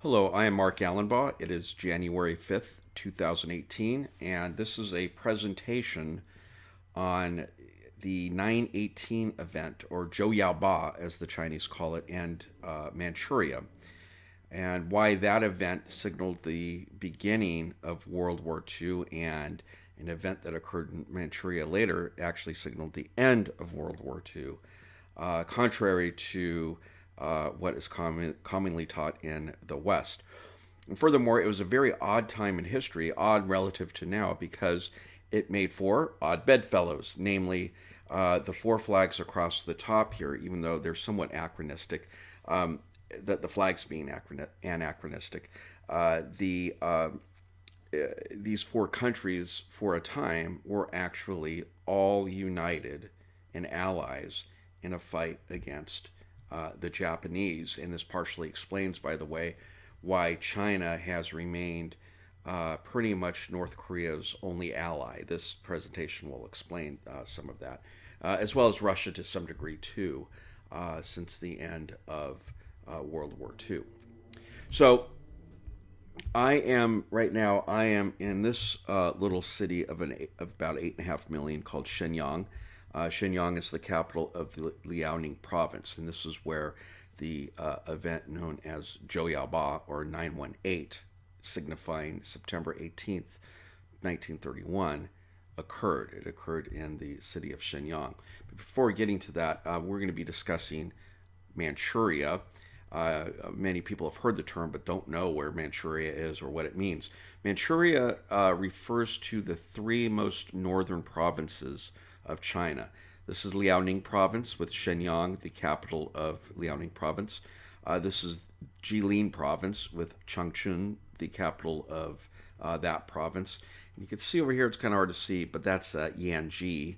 Hello, I am Mark Allenbaugh. It is January 5th, 2018, and this is a presentation on the 918 event, or Ba, as the Chinese call it, and Manchuria, and why that event signaled the beginning of World War II, and an event that occurred in Manchuria later actually signaled the end of World War II, contrary to what is commonly taught in the West. And furthermore, it was a very odd time in history, odd relative to now, because it made for odd bedfellows, namely the four flags across the top here, even though they're somewhat anachronistic, that the flags being anachronistic. These four countries, for a time, were actually all united and allies in a fight against the Japanese. And this partially explains, by the way, why China has remained pretty much North Korea's only ally. This presentation will explain some of that, as well as Russia to some degree too, since the end of World War II. So I am in this little city of about 8.5 million called Shenyang. Shenyang is the capital of the Liaoning province, and this is where the event known as Ba, or 918, signifying September 18th, 1931, occurred. It occurred in the city of Shenyang. But before getting to that, we're going to be discussing Manchuria. Many people have heard the term but don't know where Manchuria is or what it means. Manchuria refers to the three most northern provinces of China. This is Liaoning province, with Shenyang, the capital of Liaoning province. This is Jilin province, with Changchun, the capital of that province. And you can see over here, it's kind of hard to see, but that's Yanji.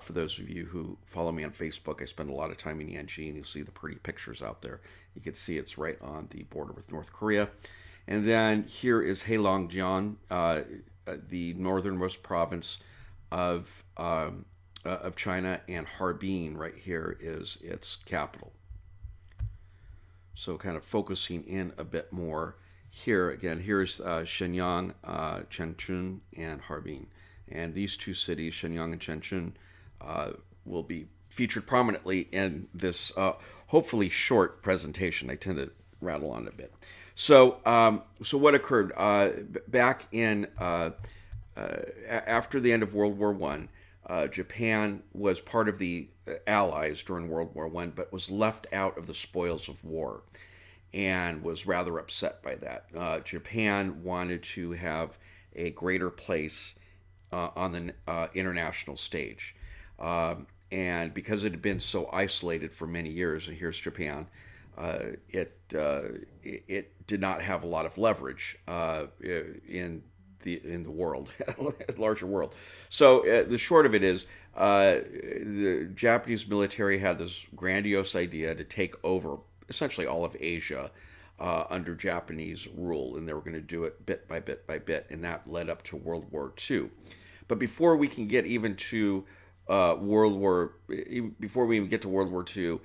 For those of you who follow me on Facebook, I spend a lot of time in Yanji, and you'll see the pretty pictures out there. You can see it's right on the border with North Korea. And then here is Heilongjiang, the northernmost province of China, and Harbin right here is its capital. So kind of focusing in a bit more here. Again, here's Shenyang, Changchun, and Harbin. And these two cities, Shenyang and Changchun, will be featured prominently in this hopefully short presentation. I tend to rattle on a bit. So what occurred back in after the end of World War One? Japan was part of the Allies during World War One, but was left out of the spoils of war, and was rather upset by that. Japan wanted to have a greater place on the international stage. And because it had been so isolated for many years, and here's Japan, it did not have a lot of leverage in the world, larger world. So the short of it is, the Japanese military had this grandiose idea to take over essentially all of Asia under Japanese rule, and they were going to do it bit by bit by bit, and that led up to World War II. But before we can get even to before we even get to World War II,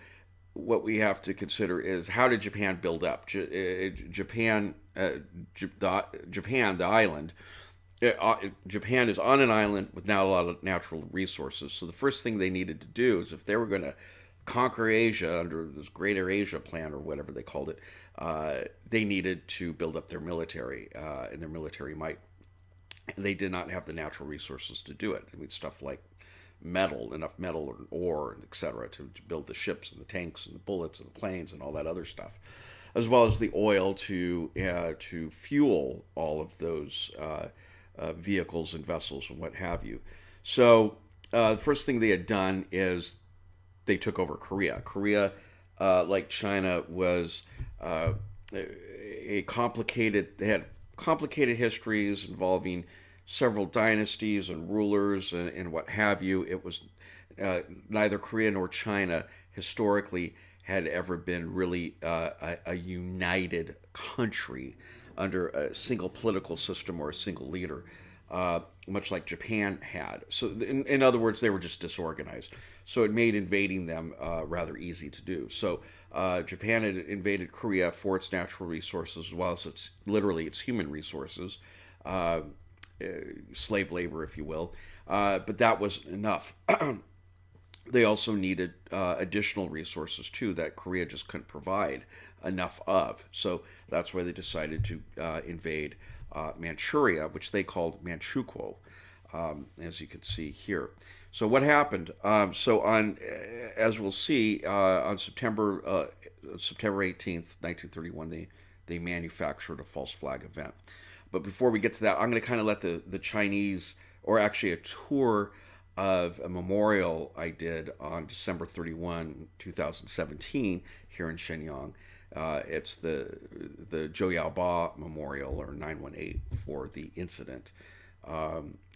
what we have to consider is, how did Japan build up? Japan, the island. Japan is on an island with not a lot of natural resources. So the first thing they needed to do is, if they were going to conquer Asia under this Greater Asia Plan, or whatever they called it, they needed to build up their military and their military might. They did not have the natural resources to do it. I mean, stuff like enough metal and ore, and etc., to build the ships and the tanks and the bullets and the planes and all that other stuff, as well as the oil to fuel all of those vehicles and vessels and what have you. So the first thing they had done is they took over Korea. Korea, like China, was a complicated. They had complicated histories involving several dynasties and rulers and what have you. It was neither Korea nor China historically had ever been really a united country under a single political system or a single leader, much like Japan had. So, in other words, they were just disorganized. So it made invading them rather easy to do. So Japan had invaded Korea for its natural resources as well as its human resources, uh, slave labor, if you will. But that wasn't enough. They also needed additional resources too that Korea just couldn't provide enough of. So that's why they decided to invade Manchuria, which they called Manchukuo, as you can see here. So what happened? As we'll see, on September 18th, 1931, they manufactured a false flag event. But before we get to that, I'm going to kind of let the Chinese, or actually a tour of a memorial I did on December 31, 2017, here in Shenyang. It's the Zhou Ba Memorial, or 918, for the incident,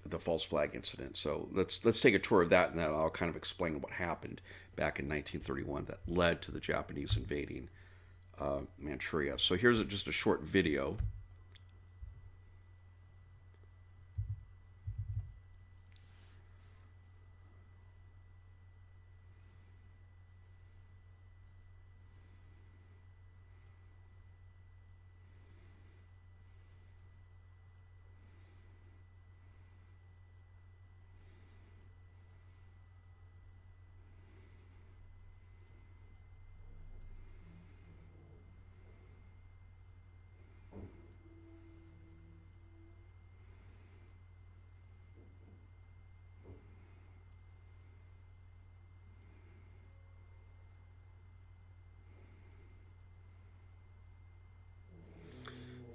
the false flag incident. So let's take a tour of that, and then I'll kind of explain what happened back in 1931 that led to the Japanese invading Manchuria. So here's just a short video.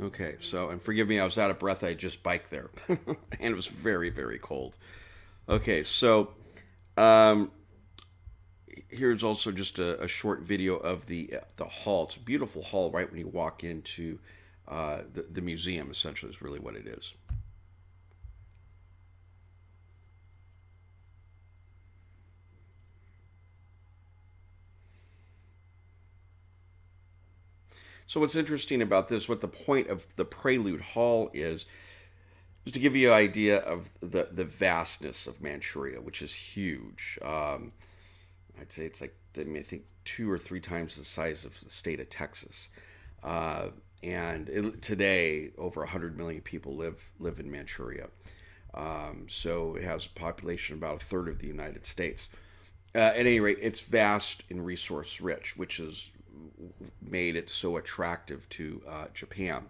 Okay, so, and forgive me, I was out of breath. I just biked there, and it was very, very cold. Okay, so um, here's also just a short video of the hall. It's a beautiful hall right when you walk into the museum. Essentially, is really what it is. So what's interesting about this, what the point of the Prelude Hall is to give you an idea of the vastness of Manchuria, which is huge. I'd say it's like, I mean, I think 2 or 3 times the size of the state of Texas. Uh, today, over 100 million people live in Manchuria. So it has a population about a third of the United States. At any rate, it's vast and resource rich, which has made it so attractive to Japan.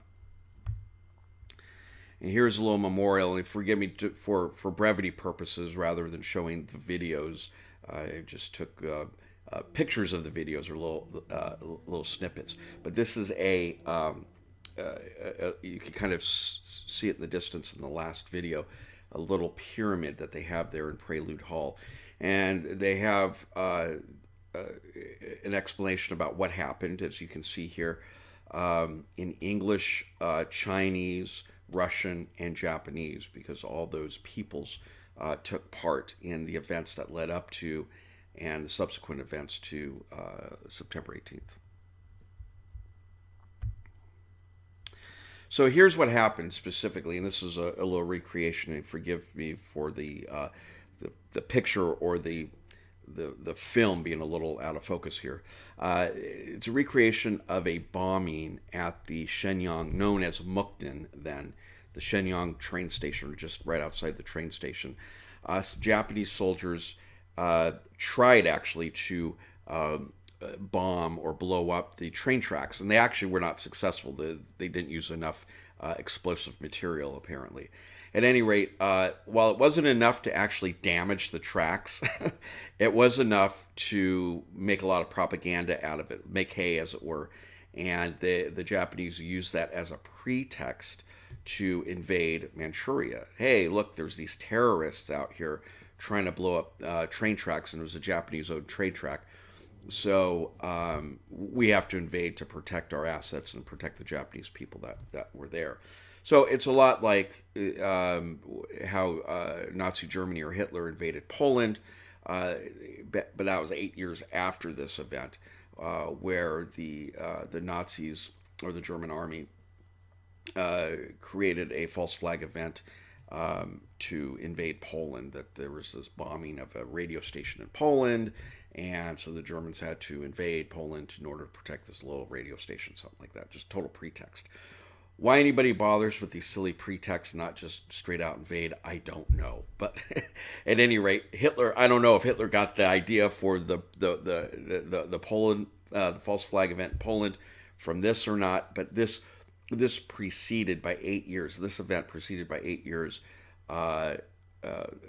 And here's a little memorial. And forgive me for brevity purposes, rather than showing the videos, I just took pictures of the videos, or little snippets. But this is you can kind of see it in the distance in the last video, a little pyramid that they have there in Prelude Hall, and they have uh, an explanation about what happened, as you can see here, in English, Chinese, Russian, and Japanese, because all those peoples took part in the events that led up to and the subsequent events to September 18th. So here's what happened specifically, and this is a little recreation. And forgive me for the picture, or the film being a little out of focus here. It's a recreation of a bombing at the Shenyang, known as Mukden then, the Shenyang train station, just right outside the train station. Some Japanese soldiers tried actually to bomb or blow up the train tracks, and they actually were not successful. They didn't use enough explosive material, apparently. At any rate, while it wasn't enough to actually damage the tracks, it was enough to make a lot of propaganda out of it, make hay, as it were. And the Japanese used that as a pretext to invade Manchuria. Hey, look, there's these terrorists out here trying to blow up train tracks, and it was a Japanese-owned train track. So we have to invade to protect our assets and protect the Japanese people that were there. So it's a lot like how Nazi Germany or Hitler invaded Poland, but that was 8 years after this event, where the Nazis, or the German army, created a false flag event to invade Poland. That there was this bombing of a radio station in Poland, And so the Germans had to invade Poland in order to protect this little radio station, something like that. Just total pretext. Why anybody bothers with these silly pretexts, not just straight out invade, I don't know. But at any rate, Hitler. I don't know if Hitler got the idea for the Poland the false flag event in Poland from this or not. But this preceded by 8 years. This event preceded by 8 years. Uh,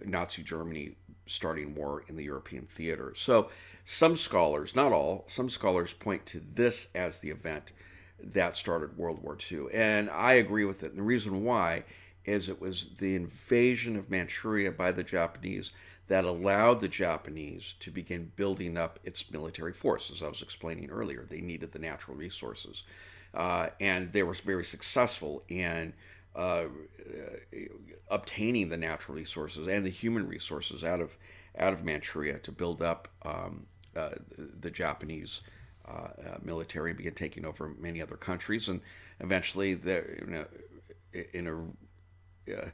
Nazi Germany starting war in the European theater. So some scholars, not all, some scholars point to this as the event that started World War II. And I agree with it. And the reason why is it was the invasion of Manchuria by the Japanese that allowed the Japanese to begin building up its military force. As I was explaining earlier, they needed the natural resources. And they were very successful in uh, obtaining the natural resources and the human resources out of Manchuria to build up the Japanese military and began taking over many other countries. And eventually, in a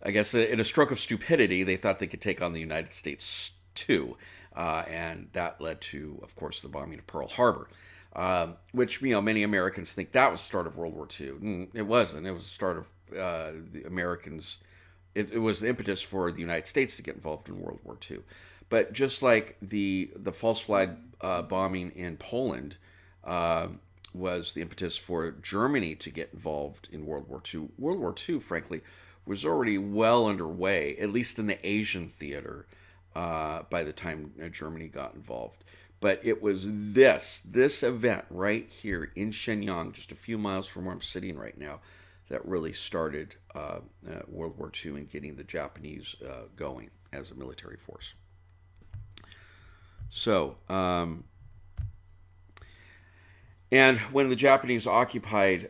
I guess in a stroke of stupidity, they thought they could take on the United States too, and that led to, of course, the bombing of Pearl Harbor. Which many Americans think that was the start of World War II. It wasn't. It was the start of the Americans. It was the impetus for the United States to get involved in World War II. But just like the false flag bombing in Poland was the impetus for Germany to get involved in World War II, World War II, frankly, was already well underway, at least in the Asian theater, by the time Germany got involved. But it was this event right here in Shenyang, just a few miles from where I'm sitting right now, that really started World War II and getting the Japanese going as a military force. So, and when the Japanese occupied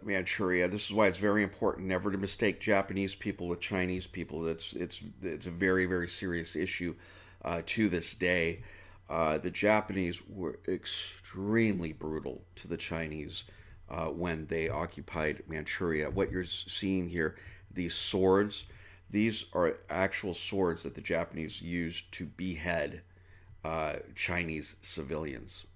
Manchuria, this is why it's very important never to mistake Japanese people with Chinese people. It's a very, very serious issue to this day. The Japanese were extremely brutal to the Chinese when they occupied Manchuria. What you're seeing here, these swords, these are actual swords that the Japanese used to behead Chinese civilians.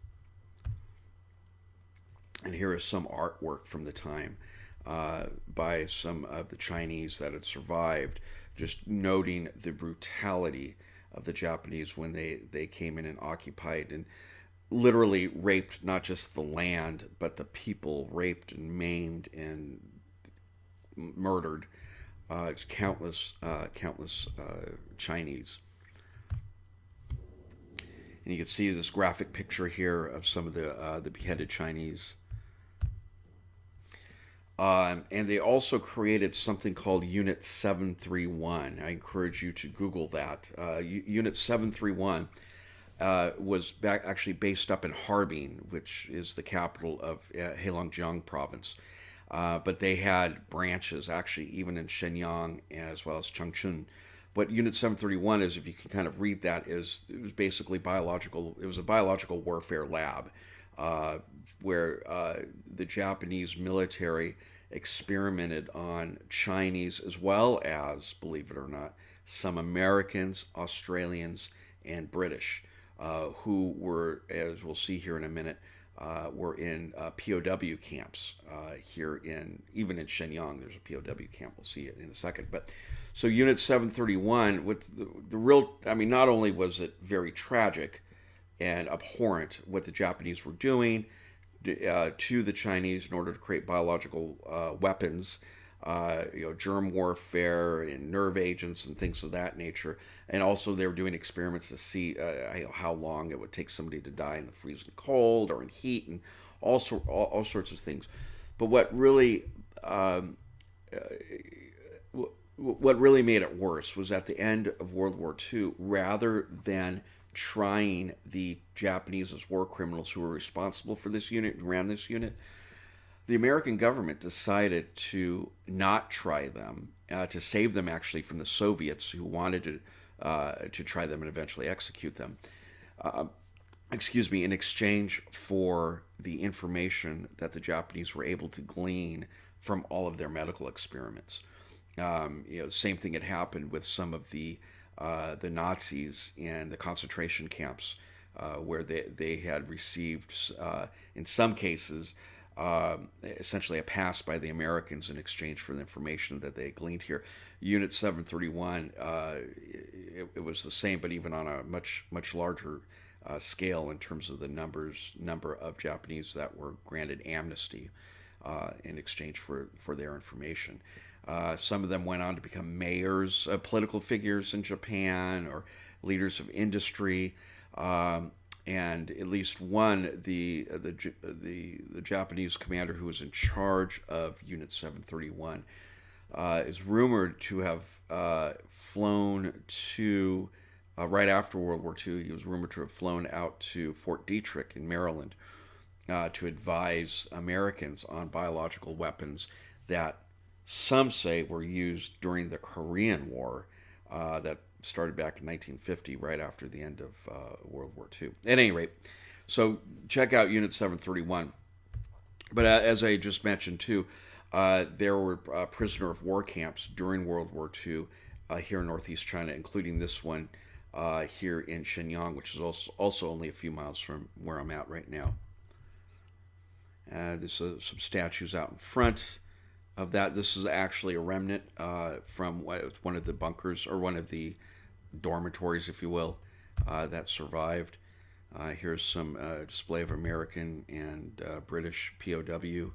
And here is some artwork from the time by some of the Chinese that had survived, just noting the brutality of the Japanese when they came in and occupied and literally raped not just the land, but the people, raped and maimed and murdered countless Chinese. And you can see this graphic picture here of some of the beheaded Chinese. And they also created something called Unit 731. I encourage you to Google that. Unit 731 was actually based up in Harbin, which is the capital of Heilongjiang province. But they had branches actually even in Shenyang as well as Changchun. What Unit 731 is, if you can kind of read that, is it was basically biological. It was a biological warfare lab where the Japanese military experimented on Chinese as well as, believe it or not, some Americans, Australians, and British who were, as we'll see here in a minute, were in POW camps here even in Shenyang. There's a POW camp. We'll see it in a second. But so Unit 731, with the real, I mean, not only was it very tragic and abhorrent what the Japanese were doing to the Chinese in order to create biological weapons, germ warfare and nerve agents and things of that nature. And also they were doing experiments to see how long it would take somebody to die in the freezing cold or in heat and all sorts of things. But what really made it worse was at the end of World War II, rather than trying the Japanese as war criminals who were responsible for this unit and ran this unit, the American government decided to not try them, to save them actually from the Soviets who wanted to try them and eventually execute them. In exchange for the information that the Japanese were able to glean from all of their medical experiments. Same thing had happened with some of the the Nazis in the concentration camps, where they had received, in some cases, essentially a pass by the Americans in exchange for the information that they gleaned here. Unit 731, it was the same, but even on a much larger scale in terms of the number of Japanese that were granted amnesty in exchange for their information. Some of them went on to become mayors, political figures in Japan, or leaders of industry. And at least one, the Japanese commander who was in charge of Unit 731, is rumored to have flown to right after World War II. He was rumored to have flown out to Fort Detrick in Maryland to advise Americans on biological weapons that some say were used during the Korean War, that started back in 1950, right after the end of World War II. At any rate, so check out Unit 731. But as I just mentioned too, there were prisoner of war camps during World War II here in northeast China, including this one here in Shenyang, which is also only a few miles from where I'm at right now. There's some statues out in front of that. This is actually a remnant from one of the bunkers, or one of the dormitories, if you will, that survived. Here's some display of American and British POW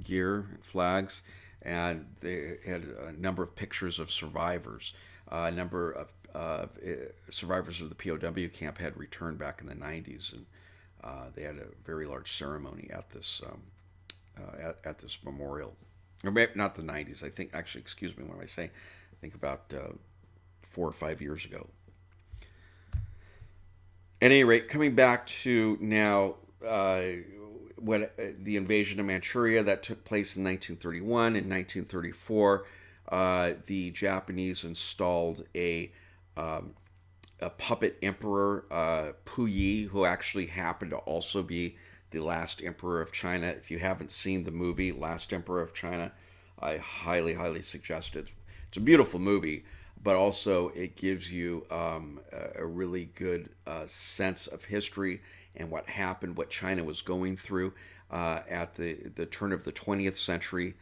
gear and flags, and they had a number of pictures of survivors. A number of survivors of the POW camp had returned back in the 90s, and they had a very large ceremony at this at this memorial. Or maybe not the 90s. I think, actually, excuse me, what am I saying? I think about 4 or 5 years ago. At any rate, coming back to now, when the invasion of Manchuria that took place in 1931 and 1934, the Japanese installed a puppet emperor, Puyi, who actually happened to also be the last emperor of China. If you haven't seen the movie Last Emperor of China, I highly suggest it. It's a beautiful movie, but also it gives you a really good sense of history and what happened, what China was going through at the turn of the 20th century,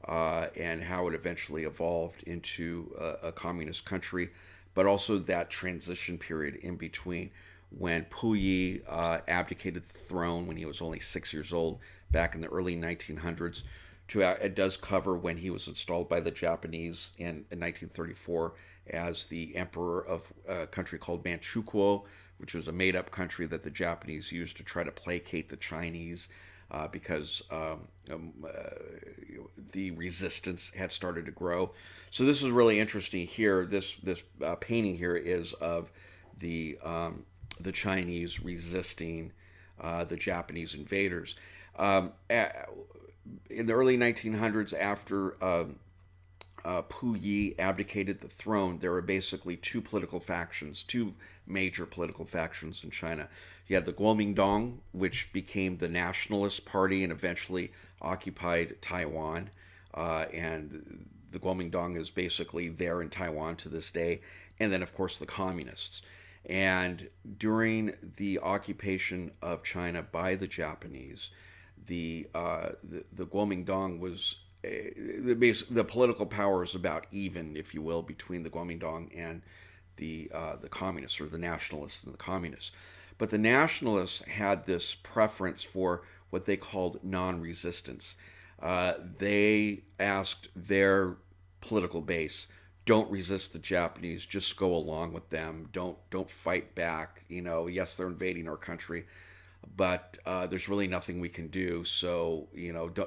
and how it eventually evolved into a communist country, but also that transition period in between when Puyi abdicated the throne when he was only 6 years old back in the early 1900s. It does cover when he was installed by the Japanese in 1934 as the emperor of a country called Manchuria, which was a made-up country that the Japanese used to try to placate the Chinese, because the resistance had started to grow. So this is really interesting here. This painting here is of the Chinese resisting the Japanese invaders. In the early 1900s, after Puyi abdicated the throne, there were basically two major political factions in China. You had the Kuomintang, which became the Nationalist Party and eventually occupied Taiwan. And the Kuomintang is basically there in Taiwan to this day. And then, of course, the Communists. And during the occupation of China by the Japanese, the Kuomintang was the political power is about even, if you will, between the Kuomintang and the communists, or the nationalists and the communists. But the nationalists had this preference for what they called non-resistance. They asked their political base, don't resist the Japanese, just go along with them. Don't fight back. Yes, they're invading our country, but there's really nothing we can do. So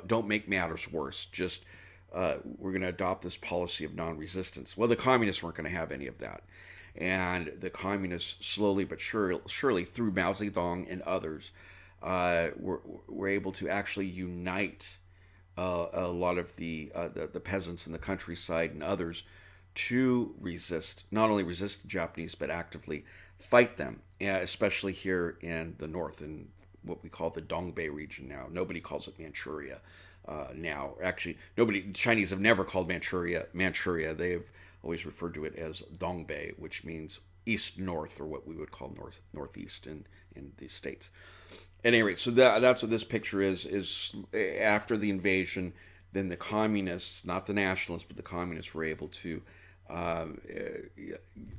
don't make matters worse. Just we're going to adopt this policy of non-resistance. Well, the communists weren't going to have any of that, and the communists slowly but surely through Mao Zedong and others were able to actually unite a lot of the peasants in the countryside and others to not only resist the Japanese, but actively fight them, especially here in the north, in what we call the Dongbei region now. Nobody calls it Manchuria now. Actually, nobody. Chinese have never called Manchuria Manchuria. They've always referred to it as Dongbei, which means east north, or what we would call northeast in the states. At any rate, so that's what this picture is after the invasion. Then the communists, not the nationalists, but the communists, were able to uh,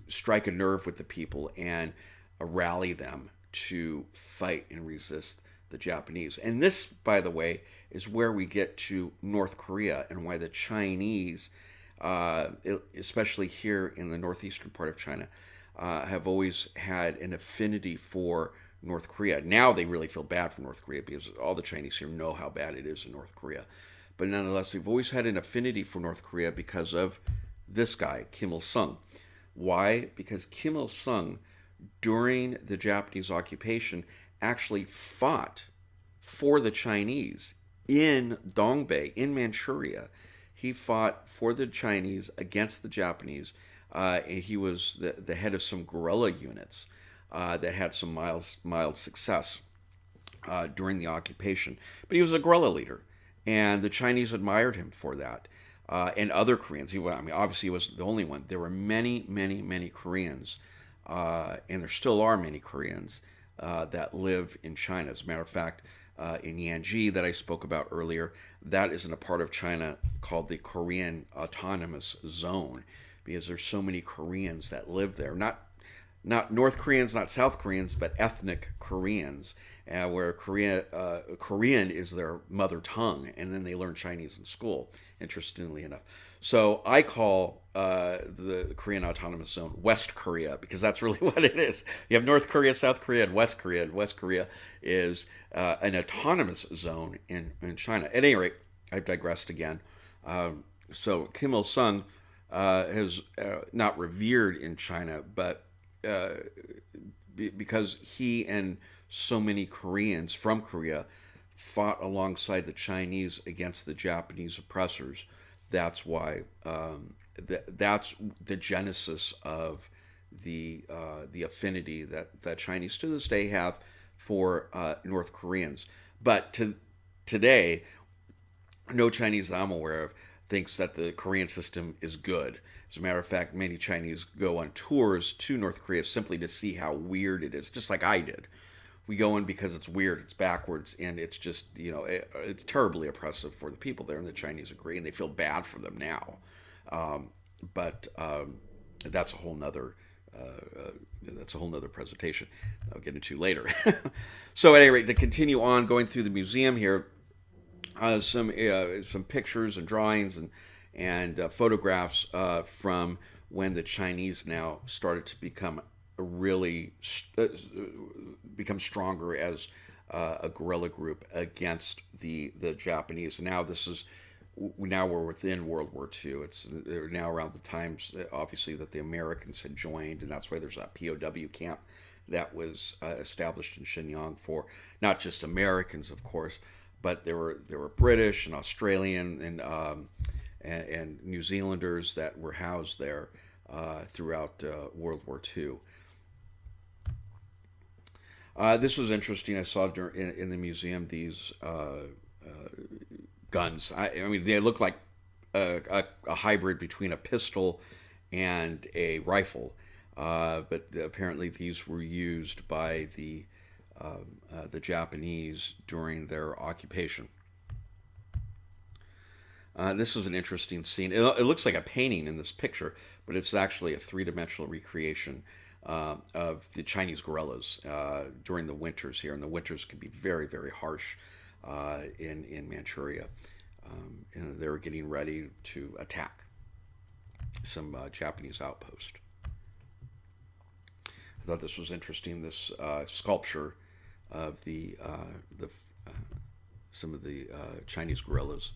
strike a nerve with the people and rally them to fight and resist the Japanese. And this, by the way, is where we get to North Korea and why the Chinese, uh, especially here in the northeastern part of China, have always had an affinity for North Korea. Now they really feel bad for North Korea because all the Chinese here know how bad it is in North Korea. But nonetheless, they've always had an affinity for North Korea because of this guy, Kim Il sung. Why? Because Kim Il sung, during the Japanese occupation, actually fought for the Chinese in Dongbei, in Manchuria. He fought for the Chinese against the Japanese. He was the head of some guerrilla units that had some mild success during the occupation. But he was a guerrilla leader, and the Chinese admired him for that. And other Koreans. I mean, obviously, he wasn't the only one. There were many, many, many Koreans, and there still are many Koreans that live in China. As a matter of fact, in Yanji, that I spoke about earlier, that is in a part of China called the Korean Autonomous Zone, because there's so many Koreans that live there. Not North Koreans, not South Koreans, but ethnic Koreans, where Korean is their mother tongue, and then they learn Chinese in school, interestingly enough. So I call the Korean Autonomous Zone West Korea, because that's really what it is. You have North Korea, South Korea, and West Korea. And West Korea is an autonomous zone in China. At any rate, I've digressed again. So Kim Il sung is not revered in China, but uh, because he and so many Koreans from Korea fought alongside the Chinese against the Japanese oppressors. That's why that's the genesis of the affinity that Chinese to this day have for North Koreans. But today, no Chinese that I'm aware of thinks that the Korean system is good. As a matter of fact, many Chinese go on tours to North Korea simply to see how weird it is, just like I did. We go in because it's weird, it's backwards, and it's just, it's terribly oppressive for the people there, and the Chinese agree, and they feel bad for them now. But that's a whole nother. That's a whole nother presentation I'll get into later. So at any rate, to continue on going through the museum here, some pictures and drawings and photographs from when the Chinese now started to really become stronger as a guerrilla group against the Japanese. And now we're within World War II. They're now around the times, obviously, that the Americans had joined, and that's why there's that POW camp that was established in Shenyang for not just Americans, of course, but there were British and Australian and New Zealanders that were housed there throughout World War II. This was interesting. I saw in the museum these guns. I mean, they look like a hybrid between a pistol and a rifle, but apparently these were used by the Japanese during their occupation. This was an interesting scene. It looks like a painting in this picture, but it's actually a three-dimensional recreation of the Chinese guerrillas during the winters here. And the winters can be very, very harsh in Manchuria. And they were getting ready to attack some Japanese outpost. I thought this was interesting. This sculpture of the some of the Chinese guerrillas.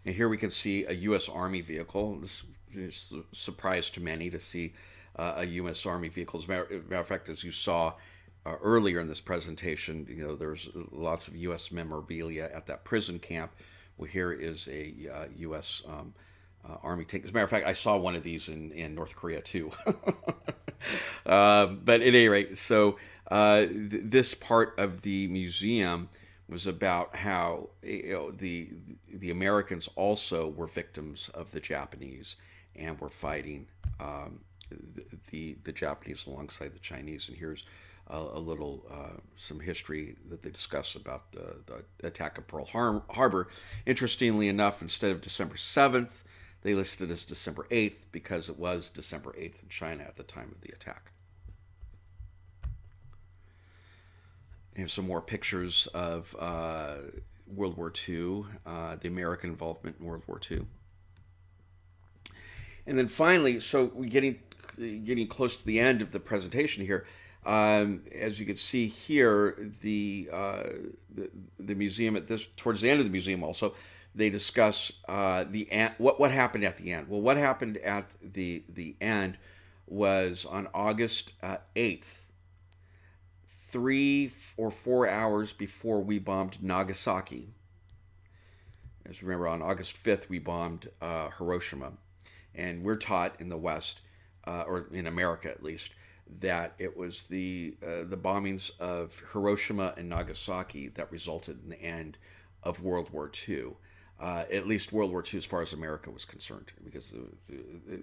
And here we can see a U.S. Army vehicle. This is a surprise to many to see a U.S. Army vehicle. As a matter of fact, as you saw earlier in this presentation, there's lots of U.S. memorabilia at that prison camp. Well, here is a U.S. Army tank. As a matter of fact, I saw one of these in North Korea too. But at any rate, so this part of the museum was about how the Americans also were victims of the Japanese and were fighting the Japanese alongside the Chinese. And here's a little some history that they discuss about the attack of Pearl Harbor. Interestingly enough, instead of December 7th, they listed as December 8th because it was December 8th in China at the time of the attack. Here's some more pictures of World War II, the American involvement in World War II. And then finally, so we're getting close to the end of the presentation here. As you can see here, the museum at this towards the end of the museum also they discuss what happened at the end. Well, what happened at the end was on August 8th, 3 or 4 hours before we bombed Nagasaki. As remember, on August 5th we bombed Hiroshima, and we're taught in the West, or in America at least, that it was the bombings of Hiroshima and Nagasaki that resulted in the end of World War II. At least World War II, as far as America was concerned, because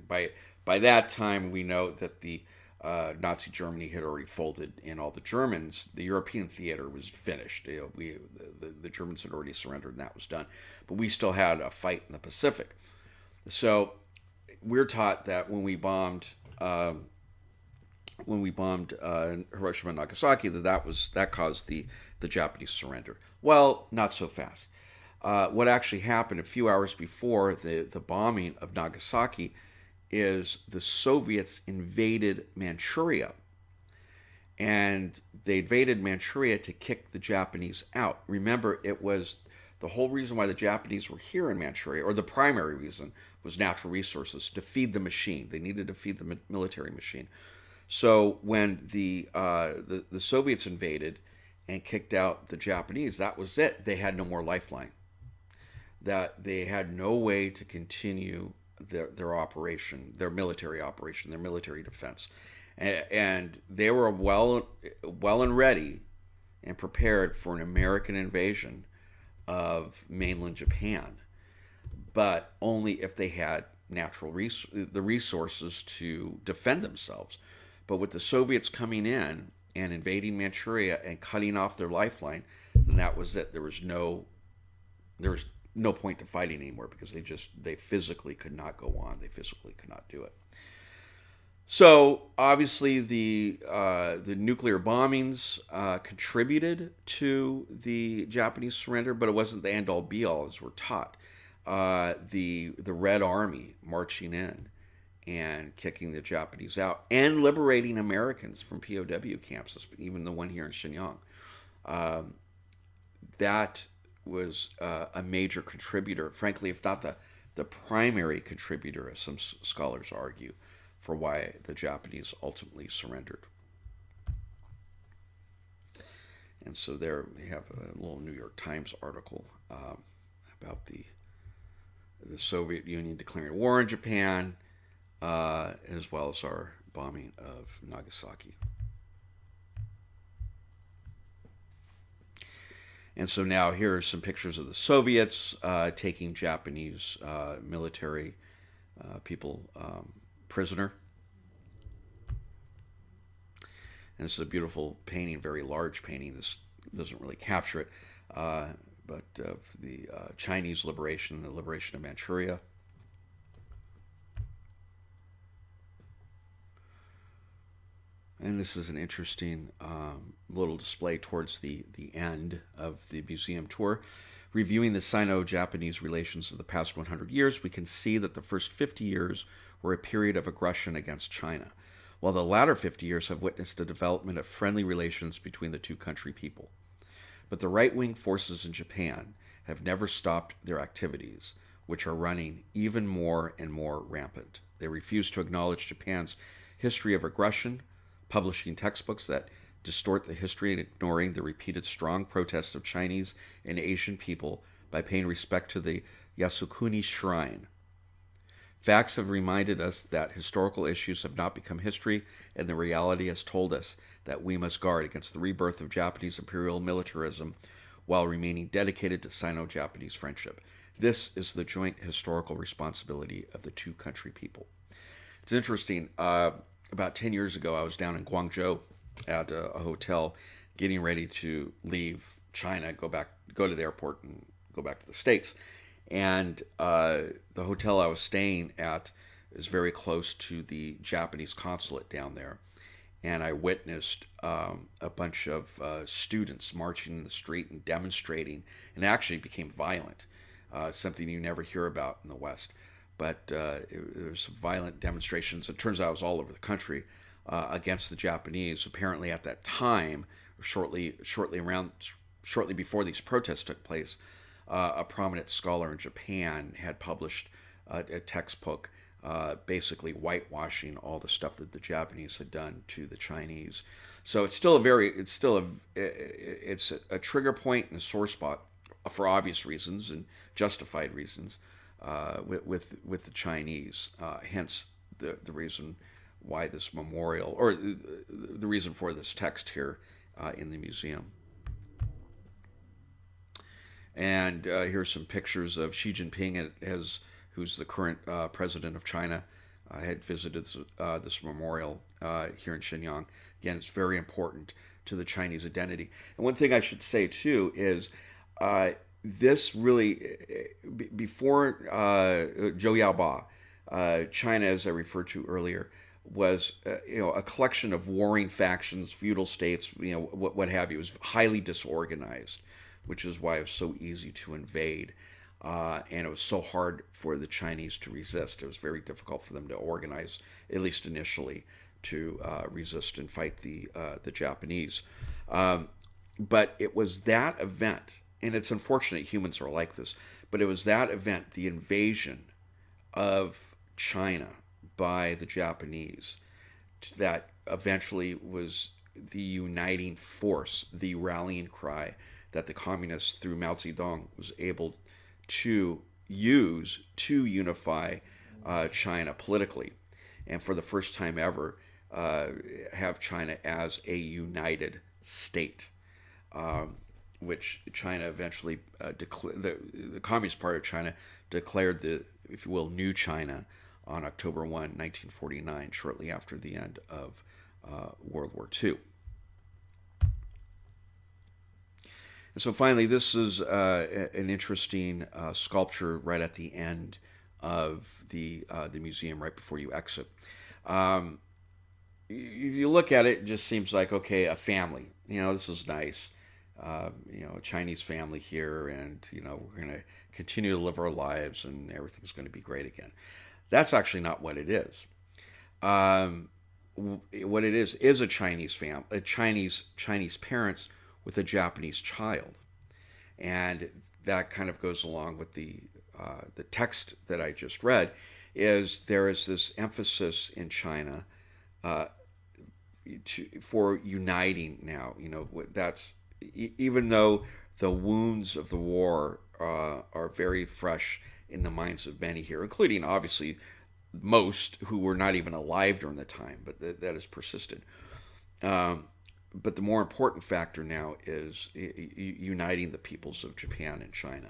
by that time we know that the Nazi Germany had already folded, and all the Germans, the European theater was finished. The Germans had already surrendered, and that was done. But we still had a fight in the Pacific. So we're taught that when we bombed Hiroshima and Nagasaki, that caused the Japanese surrender. Well, not so fast. What actually happened a few hours before the bombing of Nagasaki is the Soviets invaded Manchuria. And they invaded Manchuria to kick the Japanese out. Remember, it was the whole reason why the Japanese were here in Manchuria, or the primary reason, was natural resources, to feed the machine. They needed to feed the military machine. So when the Soviets invaded and kicked out the Japanese, that was it. They had no more lifeline. That they had no way to continue their operation, their military operation, their military defense, and they were well and ready and prepared for an American invasion of mainland Japan, but only if they had the resources to defend themselves. But with the Soviets coming in and invading Manchuria and cutting off their lifeline, then that was it. There was no point to fighting anymore, because they physically could not go on. They physically could not do it. So obviously the nuclear bombings contributed to the Japanese surrender, but it wasn't the end all be all, as we're taught. The Red Army marching in and kicking the Japanese out and liberating Americans from POW camps, even the one here in Shenyang. That was a major contributor, frankly, if not the primary contributor, as some scholars argue, for why the Japanese ultimately surrendered. And so there we have a little New York Times article about the Soviet Union declaring war on Japan, as well as our bombing of Nagasaki. And so now here are some pictures of the Soviets taking Japanese military people prisoner. And this is a beautiful painting, very large painting. This doesn't really capture it, but of the Chinese liberation, the liberation of Manchuria. And this is an interesting little display towards the end of the museum tour. Reviewing the Sino-Japanese relations of the past 100 years, we can see that the first 50 years were a period of aggression against China, while the latter 50 years have witnessed a development of friendly relations between the two country people. But the right-wing forces in Japan have never stopped their activities, which are running even more and more rampant. They refuse to acknowledge Japan's history of aggression, publishing textbooks that distort the history and ignoring the repeated strong protests of Chinese and Asian people by paying respect to the Yasukuni Shrine. Facts have reminded us that historical issues have not become history, and the reality has told us that we must guard against the rebirth of Japanese imperial militarism while remaining dedicated to Sino Japanese friendship. This is the joint historical responsibility of the two country people. It's interesting. About 10 years ago, I was down in Guangzhou at a hotel getting ready to leave China, go to the airport and go back to the States. And the hotel I was staying at is very close to the Japanese consulate down there. And I witnessed a bunch of students marching in the street and demonstrating, and it actually became violent, something you never hear about in the West. But there was some violent demonstrations. It turns out it was all over the country against the Japanese. Apparently, at that time, shortly before these protests took place, a prominent scholar in Japan had published a textbook basically whitewashing all the stuff that the Japanese had done to the Chinese. So it's a trigger point and a sore spot for obvious reasons and justified reasons with the Chinese. Hence the reason why this memorial, or the reason for this text here in the museum. And here's some pictures of Xi Jinping, who's the current president of China, had visited this memorial here in Shenyang. Again, it's very important to the Chinese identity. And one thing I should say too is this really, before Zhou Yaoba, China, as I referred to earlier, was a collection of warring factions, feudal states, what have you. It was highly disorganized, which is why it was so easy to invade. And it was so hard for the Chinese to resist. It was very difficult for them to organize, at least initially, to resist and fight the Japanese. But it was that event, and it's unfortunate humans are like this, but it was that event, the invasion of China by the Japanese, that eventually was the uniting force, the rallying cry that the communists, through Mao Zedong, was able to use to unify China politically, and for the first time ever, have China as a united state, which China eventually declared. The Communist Party of China declared the, if you will, New China on October 1, 1949, shortly after the end of World War II. And so finally, this is an interesting sculpture right at the end of the museum, right before you exit. If you look at it, it just seems like, okay, a family. This is nice. A Chinese family here, and we're going to continue to live our lives, and everything's going to be great again. That's actually not what it is. What it is a Chinese family, Chinese parents with a Japanese child, and that kind of goes along with the text that I just read. There is this emphasis in China for uniting now. That's even though the wounds of the war are very fresh in the minds of many here, including obviously most who were not even alive during the time, but that has persisted. But the more important factor now is uniting the peoples of Japan and China.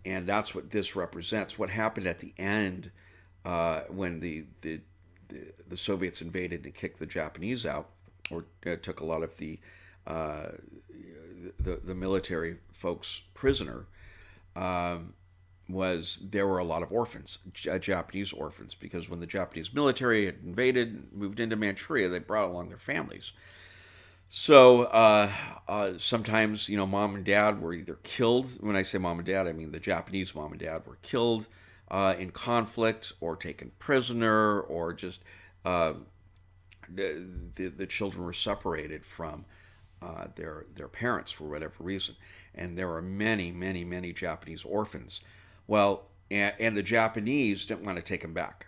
And that's what this represents. What happened at the end when the Soviets invaded and kicked the Japanese out, or took a lot of the military folks prisoner, was there were a lot of orphans, Japanese orphans, because when the Japanese military had invaded and moved into Manchuria, they brought along their families. So sometimes, mom and dad were either killed. When I say mom and dad, I mean the Japanese mom and dad were killed in conflict, or taken prisoner, or just the children were separated from their parents for whatever reason. And there are many, many, many Japanese orphans. Well, and the Japanese didn't want to take them back.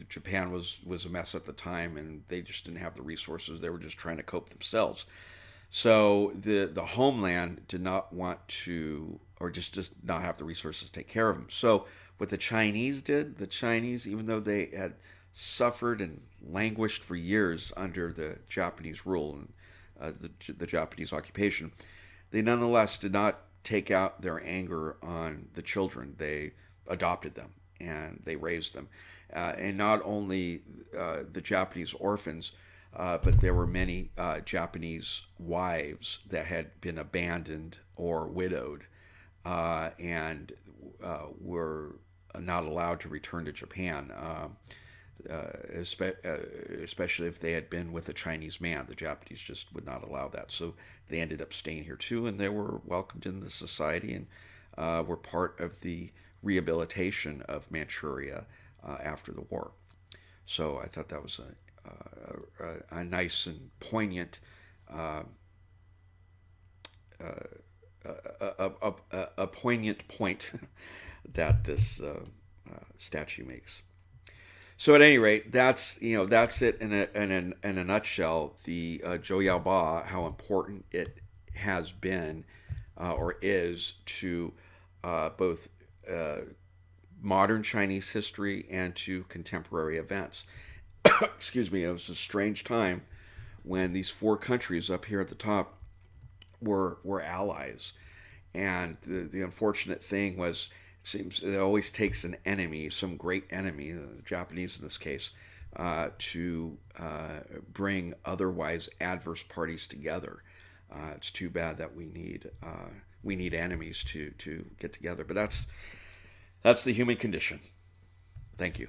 Japan was a mess at the time, and they just didn't have the resources. They were just trying to cope themselves. So the homeland did not want to or just not have the resources to take care of them. So what the Chinese did, the Chinese, even though they had suffered and languished for years under the Japanese rule and the Japanese occupation, they nonetheless did not take out their anger on the children. They adopted them and they raised them. And not only the Japanese orphans, but there were many Japanese wives that had been abandoned or widowed and were not allowed to return to Japan, especially if they had been with a Chinese man. The Japanese just would not allow that. So they ended up staying here too, and they were welcomed into society and were part of the rehabilitation of Manchuria after the war. So I thought that was a nice and poignant uh, a poignant point that this statue makes. So at any rate, that's it in a nutshell. The Zhou Ba, how important it has been or is to both uh, modern Chinese history and to contemporary events. Excuse me, it was a strange time when these four countries up here at the top were allies. And the unfortunate thing was, it seems it always takes an enemy, some great enemy, the Japanese in this case, to bring otherwise adverse parties together. It's too bad that we need enemies to get together, but that's the human condition. Thank you.